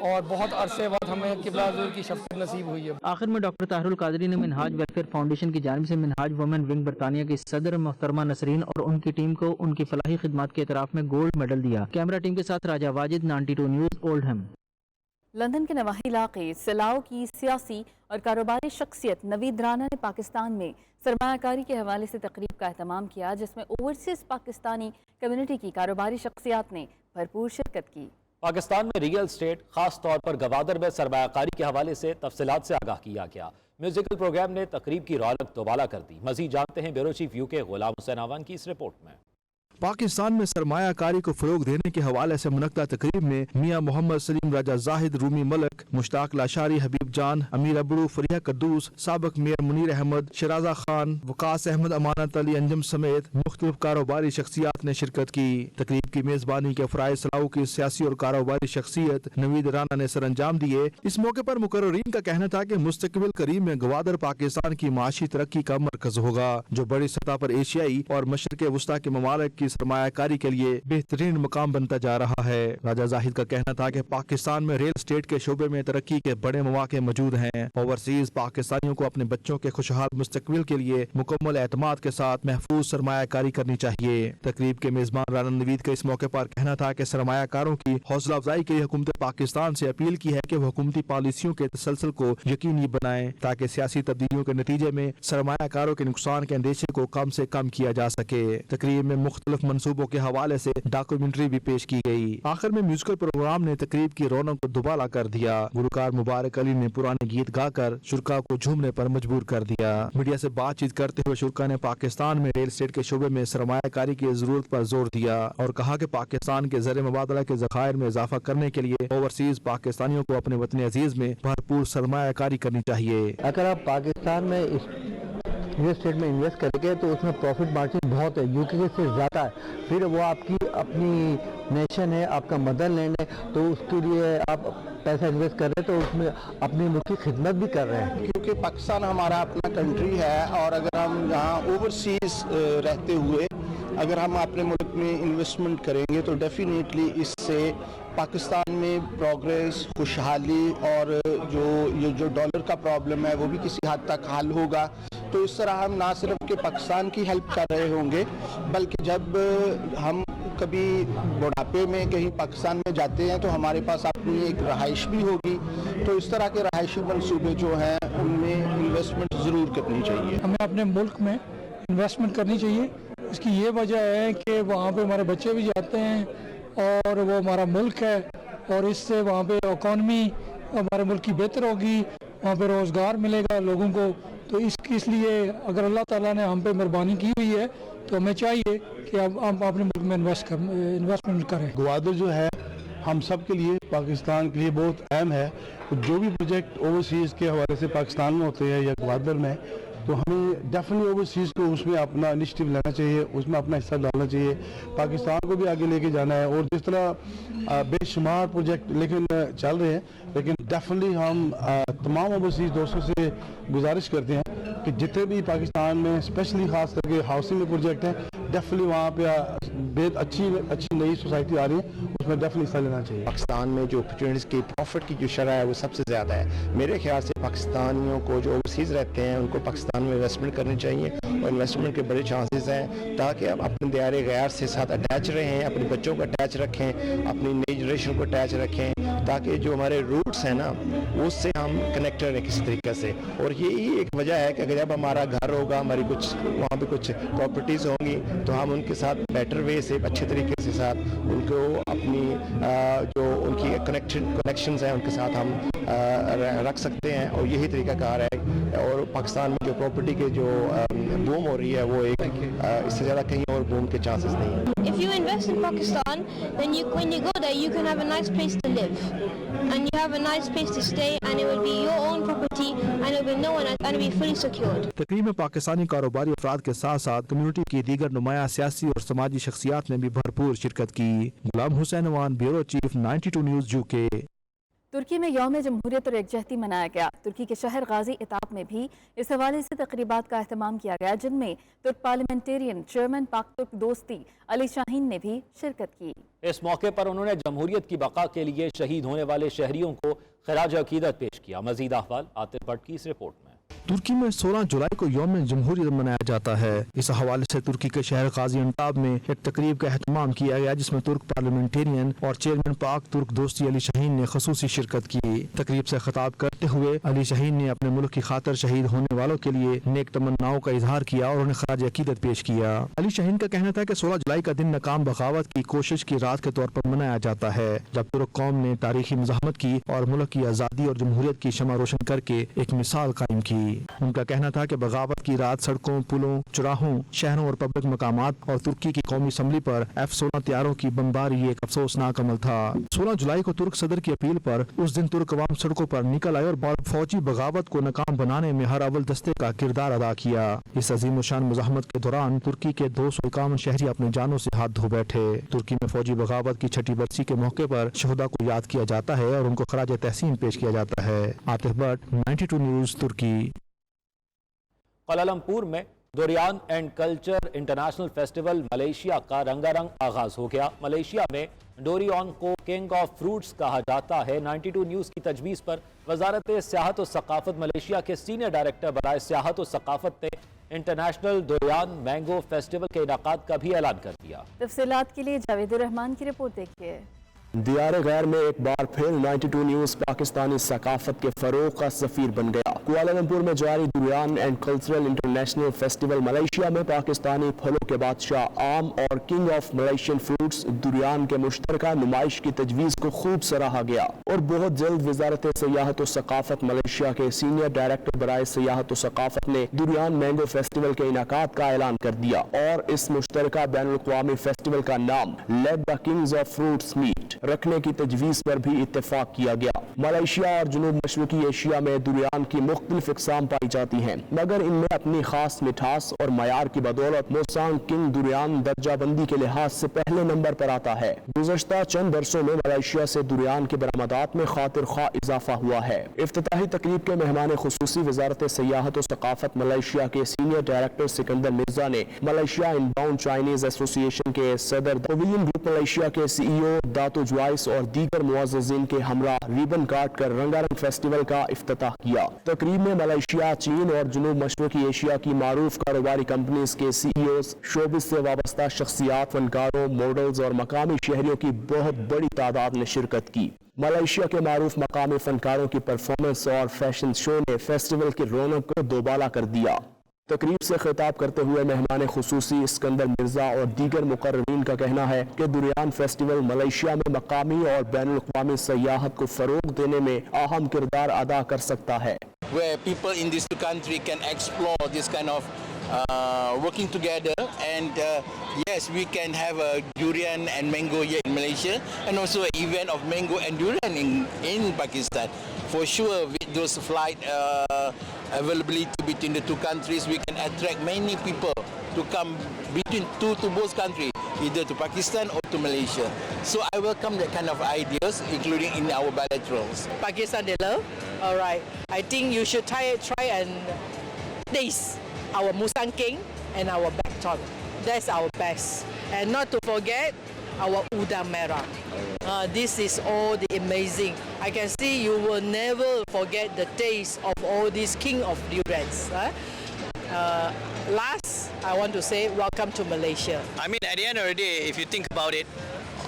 اور بہت عرصے بعد ہمیں قبلہ حضور کی شفقت نصیب ہوئی ہے. آخر میں ڈاکٹر طاہر القادری نے منہاج ویلفیئر فاؤنڈیشن کی جانب سے منہاج وومن ونگ برطانیہ کی صدر محترمہ نسرین اور ان کی ٹیم کو ان کی فلاحی خدمات کے اعتراف میں گولڈ میڈل دیا. کیمرہ ٹیم کے ساتھ راجہ واجد، 92 نیوز، اولڈہم. لندن کے نواحی علاقے سلاؤ کی سیاسی اور کاروباری شخصیت نوید رانا نے پاکستان میں سرمایہ کاری کے حوالے سے تقریب کا اہتمام کیا، جس میں اوورسیز پاکستانی کمیونٹی کی کاروباری شخصیات نے بھرپور شرکت کی. پاکستان میں ریئل اسٹیٹ، خاص طور پر گوادر میں سرمایہ کاری کے حوالے سے تفصیلات سے آگاہ کیا گیا. میوزیکل پروگرام نے تقریب کی رونق دوبالا کر دی. مزید جانتے ہیں بیورو چیف یو کے غلام حسین آوان کی اس رپورٹ میں. پاکستان میں سرمایہ کاری کو فروغ دینے کے حوالے سے منعقدہ تقریب میں میاں محمد سلیم راجہ زاہد، رومی ملک، مشتاق لاشاری، حبیب جان، امیر ابڑو، فریہ قدوس، سابق میئر منیر احمد، شرازہ خان، وقاص احمد، امانت علی انجم سمیت مختلف کاروباری شخصیات نے شرکت کی. تقریب کی میزبانی کے افرائے سلاؤ کی سیاسی اور کاروباری شخصیت نوید رانا نے سر انجام دیے. اس موقع پر مقررین کا کہنا تھا کہ مستقبل قریب میں گوادر پاکستان کی معاشی ترقی کا مرکز ہوگا، جو بڑی سطح پر ایشیائی اور مشرق وسطی کے ممالک کی سرمایہ کاری کے لیے بہترین مقام بنتا جا رہا ہے. راجہ زاہد کا کہنا تھا کہ پاکستان میں ریل اسٹیٹ کے شعبے میں ترقی کے بڑے مواقع موجود ہیں. اوورسیز پاکستانیوں کو اپنے بچوں کے خوشحال مستقبل کے لیے مکمل اعتماد کے ساتھ محفوظ سرمایہ کاری کرنی چاہیے. تقریب کے میزبان رانا نوید کا اس موقع پر کہنا تھا کہ سرمایہ کاروں کی حوصلہ افزائی کے لیے حکومت پاکستان سے اپیل کی ہے کہ وہ حکومتی پالیسیوں کے تسلسل کو یقینی بنائیں تاکہ سیاسی تبدیلیوں کے نتیجے میں سرمایہ کاروں کے نقصان کے اندیشے کو کم سے کم کیا جا سکے. تقریب میں مختلف منصوبوں کے حوالے سے ڈاکومنٹری بھی پیش کی گئی. آخر میں میوزیکل پروگرام نے تقریب کی رونق کو دوبالا کر دیا. گلوکار مبارک علی نے پرانے گیت گا کر شرکا کو جھومنے پر مجبور کر دیا. میڈیا سے بات چیت کرتے ہوئے شرکا نے پاکستان میں ریل اسٹیٹ کے شعبے میں سرمایہ کاری کی ضرورت پر زور دیا اور کہا کہ پاکستان کے زر مبادلہ کے ذخائر میں اضافہ کرنے کے لیے اوورسیز پاکستانیوں کو اپنے وطن عزیز میں بھرپور سرمایہ کاری کرنی چاہیے. اگر آپ پاکستان میں ریل اسٹیٹ میں انویسٹ کریں گے تو اس میں پروفٹ مارجن بہت ہے، یو کے سے زیادہ ہے. پھر وہ آپ کی اپنی نیشن ہے، آپ کا مدر لینڈ ہے، تو اس کے لیے آپ پیسہ انویسٹ کر رہے ہیں تو اس میں اپنی ملک کی خدمت بھی کر رہے ہیں. کیونکہ پاکستان ہمارا اپنا کنٹری ہے اور اگر ہم یہاں اوورسیز رہتے ہوئے اگر ہم اپنے ملک میں انویسٹمنٹ کریں گے تو ڈیفینیٹلی اس سے پاکستان میں پروگریس، خوشحالی اور جو ڈالر کا پرابلم ہے وہ بھی کسی حد تک حل ہوگا. تو اس طرح ہم نہ صرف کہ پاکستان کی ہیلپ کر رہے ہوں گے بلکہ جب ہم کبھی بڑھاپے میں کہیں پاکستان میں جاتے ہیں تو ہمارے پاس اپنی ایک رہائش بھی ہوگی. تو اس طرح کے رہائشی منصوبے جو ہیں ان میں انویسٹمنٹ ضرور کرنی چاہیے. ہمیں اپنے ملک میں انویسٹمنٹ کرنی چاہیے. اس کی یہ وجہ ہے کہ وہاں پہ ہمارے بچے بھی جاتے ہیں اور وہ ہمارا ملک ہے اور اس سے وہاں پہ اکانومی ہمارے ملک کی بہتر ہوگی، وہاں پہ روزگار ملے گا لوگوں کو. تو اس لیے اگر اللہ تعالیٰ نے ہم پہ مہربانی کی ہوئی ہے تو ہمیں چاہیے کہ ہم اپنے ملک میں انویسٹمنٹ کریں. گوادر جو ہے ہم سب کے لیے، پاکستان کے لیے بہت اہم ہے. جو بھی پروجیکٹ اوورسیز کے حوالے سے پاکستان میں ہوتے ہیں یا گوادر میں، تو ہمیں ڈیفینیٹلی اوورسیز کو اس میں اپنا انیشیٹو لینا چاہیے، اس میں اپنا حصہ ڈالنا چاہیے. پاکستان کو بھی آگے لے کے جانا ہے اور جس طرح بے شمار پروجیکٹ لیکن چل رہے ہیں، لیکن ڈیفینیٹلی ہم تمام اوورسیز دوستوں سے گزارش کرتے ہیں کہ جتنے بھی پاکستان میں اسپیشلی خاص کر کے ہاؤسنگ میں پروجیکٹ ہیں ڈیفینیٹلی وہاں پہ بہت اچھی نئی سوسائٹی آ رہی ہے، اس میں ڈیفینیٹلی حصہ لینا چاہیے. پاکستان میں جو اپرچونیٹیز کی پروفٹ کی جو شرح ہے وہ سب سے زیادہ ہے. میرے خیال سے پاکستانیوں کو جو اوورسیز رہتے ہیں ان کو پاکستان میں انویسٹمنٹ کرنی چاہیے اور انویسٹمنٹ کے بڑے چانسز ہیں تاکہ آپ اپنے دیار غیر سے ساتھ اٹیچ رہیں، اپنے بچوں کو اٹیچ رکھیں، اپنی نئی جنریشن کو اٹیچ رکھیں تاکہ جو ہمارے روٹس ہیں نا اس سے ہم کنیکٹ رہیں کسی طریقے سے. اور یہی ایک وجہ ہے کہ جب ہمارا گھر ہوگا، ہماری کچھ وہاں پہ کچھ پراپرٹیز ہوں گی تو ہم ان کے ساتھ بیٹر وے سے اچھے طریقے سے ساتھ ان کو اپنی جو ان کی کنیکشنز ہیں ان کے ساتھ ہم رکھ سکتے ہیں. اور یہی طریقہ کار ہے. اور پاکستان میں جو پراپرٹی کے جو بوم ہو رہی ہے وہ ایک اس سے زیادہ کہیں اور بوم کے چانسز نہیں ہیں. If you invest in Pakistan, then when you go there, you can have a nice place to live, and you have a nice place to stay, and it will be your own property, and it will be no one else, and it will be fully secured. تقریب میں پاکستانی کاروباری افراد کے ساتھ ساتھ community کی دیگر نمایاں سیاسی اور سماجی شخصیات نے بھی بھرپور شرکت کی. غلام حسین وان، بیورو چیف، 92 نیوز UK. ترکی میں یوم جمہوریت اور یکجہتی منایا گیا۔ ترکی کے شہر غازی اطاپ میں بھی اس حوالے سے تقریبات کا اہتمام کیا گیا، جن میں ترک پارلیمنٹرین چیئرمین پاک ترک دوستی علی شاہین نے بھی شرکت کی۔ اس موقع پر انہوں نے جمہوریت کی بقا کے لیے شہید ہونے والے شہریوں کو خراج عقیدت پیش کیا۔ مزید احوال عاطف بٹ کی اس رپورٹ میں۔ ترکی میں 16 جولائی کو یوم جمہوریت منایا جاتا ہے۔ اس حوالے سے ترکی کے شہر غازی انتاب میں ایک تقریب کا اہتمام کیا گیا، جس میں ترک پارلیمنٹرین اور چیئرمین پاک ترک دوستی علی شاہین نے خصوصی شرکت کی۔ تقریب سے خطاب کرتے ہوئے علی شاہین نے اپنے ملک کی خاطر شہید ہونے والوں کے لیے نیک تمناؤں کا اظہار کیا اور انہیں خراج عقیدت پیش کیا۔ علی شاہین کا کہنا تھا کہ 16 جولائی کا دن ناکام بغاوت کی کوشش کی رات کے طور پر منایا جاتا ہے، جب ترک قوم نے تاریخی مزاحمت کی اور ملک کی آزادی اور جمہوریت کی شمع روشن کر کے ایک مثال قائم کی۔ ان کا کہنا تھا کہ بغاوت کی رات سڑکوں، پلوں، چوراہوں، شہروں اور پبلک مقامات اور ترکی کی قومی اسمبلی پر F-16 طیاروں کی بمباری ایک افسوسناک عمل تھا۔ 16 جولائی کو ترک صدر کی اپیل پر اس دن ترک عوام سڑکوں پر نکل آئے اور فوجی بغاوت کو ناکام بنانے میں ہر اول دستے کا کردار ادا کیا۔ اس عظیم الشان مزاحمت کے دوران ترکی کے 251 شہری اپنی جانوں سے ہاتھ دھو بیٹھے۔ ترکی میں فوجی بغاوت کی 6ٹھی برسی کے موقع پر شہداء کو یاد کیا جاتا ہے اور ان کو خراج تحسین پیش کیا جاتا ہے۔ عاطف بٹ، 92 نیوز، ترکی۔ کوالالمپور میں durian and culture international festival Malaysia کا رنگا رنگ آغاز ہو گیا۔ ملیشیا میں ڈوریان کو کنگ آف فروٹس کہا جاتا ہے۔ 92 نیوز کی تجویز پر وزارت سیاحت و ثقافت ملیشیا کے سینئر ڈائریکٹر برائے سیاحت و ثقافت نے انٹرنیشنل دوریان مینگو فیسٹیول کے انعقاد کا بھی اعلان کر دیا۔ تفصیلات کے لیے جاوید الرحمان کی رپورٹ دیکھیے۔ دیار غیر میں ایک بار پھر 92 نیوز پاکستانی ثقافت کے فروغ کا سفیر بن گیا۔ کوالالمپور میں جاری durian and cultural international festival Malaysia میں پاکستانی پھلوں کے بادشاہ آم اور king of Malaysian fruits durian کے مشترکہ نمائش کی تجویز کو خوب سراہا گیا اور بہت جلد وزارت سیاحت و ثقافت ملیشیا کے سینئر ڈائریکٹر برائے سیاحت و ثقافت نے دوریان مینگو فیسٹیول کے انعقاد کا اعلان کر دیا اور اس مشترکہ بین الاقوامی فیسٹیول کا نام let the kings of fruits meet رکھنے کی تجویز پر بھی اتفاق کیا گیا۔ ملیشیا اور جنوب مشرقی ایشیا میں دوریان کی مختلف اقسام پائی جاتی ہیں، مگر ان میں اپنی خاص مٹھاس اور معیار کی بدولت موسانگ کنگ دوریان درجہ بندی کے لحاظ سے پہلے نمبر پر آتا ہے۔ گزشتہ چند برسوں میں ملیشیا سے دوریان کی برآمدات میں خاطر خواہ اضافہ ہوا ہے۔ افتتاحی تقریب کے مہمان خصوصی وزارت سیاحت و ثقافت ملیشیا کے سینئر ڈائریکٹر سکندر مرزا نے ملیشیا ان باؤنڈ چائنیز ایسوسی ایشن کے صدر پویلین گروپ ملیشیا کے CEO داتو جوائس اور دیگر معززین کے ہمراہ ریبن کاٹ کر رنگا رنگ فیسٹیول کا افتتاح کیا۔ تقریب میں ملیشیا، چین اور جنوب مشرقی ایشیا کی معروف کاروباری کمپنیز کے CEOs، شوبز سے وابستہ شخصیات، فنکاروں، ماڈلز اور مقامی شہریوں کی بہت بڑی تعداد نے شرکت کی۔ ملیشیا کے معروف مقامی فنکاروں کی پرفارمنس اور فیشن شو نے فیسٹیول کی رونق کو دوبالا کر دیا۔ تقریب سے خطاب کرتے ہوئے مہمان خصوصی اسکندر مرزا اور دیگر مقررین کا کہنا ہے کہ دوریان فیسٹیول ملیشیا میں مقامی اور بین الاقوامی سیاحت کو فروغ دینے میں اہم کردار ادا کر سکتا ہے۔ Where people in these two countries can explore this kind of working together, and yes, we can have a durian and mango here in Malaysia, and also an event of mango and durian in Pakistan. For sure, with those flight availability between the two countries, we can attract many people to come between to both countries, either to Pakistan or to Malaysia. So I welcome that kind of ideas, including in our bilaterals. Pakistan they love. All right, I think you should try and taste our Musang King and our Bakton. That's our best. And not to forget our udang merah. This is all the amazing. I can see you will never forget the taste of all these king of durians. Last, I want to say welcome to Malaysia. I mean, at the end of the day, if you think about it,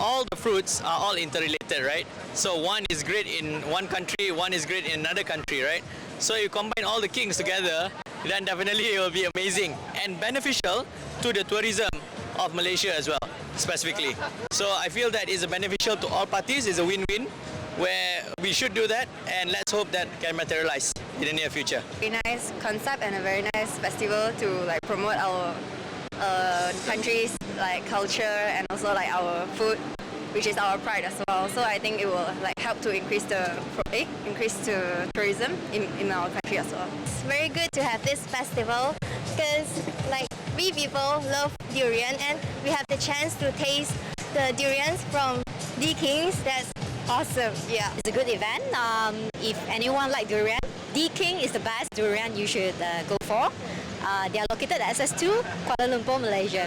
all the fruits are all interrelated, right? So one is great in one country, one is great in another country, right? So you combine all the kings together, then definitely it will be amazing and beneficial to the tourism of Malaysia as well, specifically. So I feel that is beneficial to all parties, is a win-win, where we should do that, and let's hope that can materialize in the near future. Very nice concept and a very nice festival to like promote our country's like culture and also like our food, which is our pride as well. So I think it will like help to increase to tourism in our country as well. It's very good to have this festival because like we people love durian and we have the chance to taste the durians from the kings. That's Awesome. Yeah. It's a good event. If anyone like durian, D King is the best durian you should go for. They are located at SS2, Kuala Lumpur, Malaysia.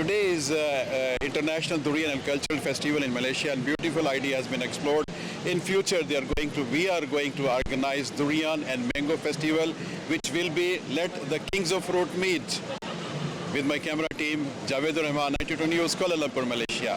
Today is International Durian and Cultural Festival in Malaysia, and beautiful idea has been explored. In future, we are going to organize Durian and Mango Festival, which will be let the kings of fruit meet. With my camera team, Javed Rahman, 92 News, Kuala Lumpur, Malaysia.